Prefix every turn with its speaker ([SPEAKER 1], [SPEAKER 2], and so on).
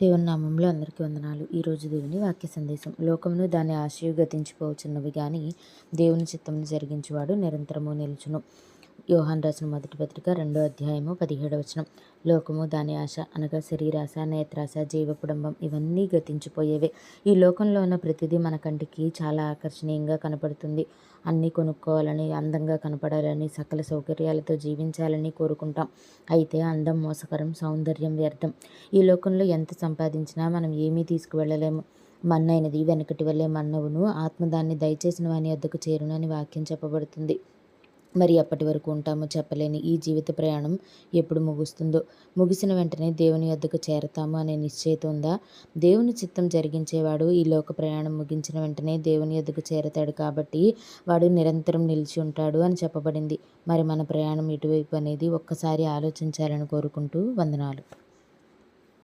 [SPEAKER 1] దేవుని నామంలో అందరికీ వందనాలు. ఈరోజు దేవుని వాక్య సందేశం. లోకమును దాని ఆశయు గతించిపోవచ్చున్నవి గాని దేవుని చిత్తమును జరిగించువాడు నిరంతరము నిలుచును. యోహాను రాసిన మొదటి పత్రిక 2వ అధ్యాయము 17వ వచనం. లోకము దాని ఆశ అనగా శరీరాశ, నేత్రాశ, జీవకుడంబం ఇవన్నీ గతించిపోయేవే. ఈ లోకంలో ఉన్న ప్రతిదీ మన కంటికి చాలా ఆకర్షణీయంగా కనపడుతుంది. అన్నీ కొనుక్కోవాలని, అందంగా కనపడాలని, సకల సౌకర్యాలతో జీవించాలని కోరుకుంటాం. అయితే అందం మోసకరం, సౌందర్యం వ్యర్థం. ఈ లోకంలో ఎంత సంపాదించినా మనం ఏమీ తీసుకువెళ్ళలేము. మన్నైనది వెనకటి వల్లే మన్నవును, ఆత్మ దాన్ని దయచేసిన వాని వద్దకు చేరును అని వాక్యం చెప్పబడుతుంది. మరి ఎప్పటి వరకు ఉంటామో చెప్పలేని ఈ జీవిత ప్రయాణం ఎప్పుడు ముగుస్తుందో, ముగిసిన వెంటనే దేవుని వద్దకు చేరతాము అనే నిశ్చయిత ఉందా? దేవుని చిత్తం జరిగించేవాడు ఈ లోక ప్రయాణం ముగించిన వెంటనే దేవుని వద్దకు చేరతాడు కాబట్టి వాడు నిరంతరం నిలిచి ఉంటాడు అని చెప్పబడింది. మరి మన ప్రయాణం ఎటువైపు అనేది ఒక్కసారి ఆలోచించాలని కోరుకుంటూ వందనాలు.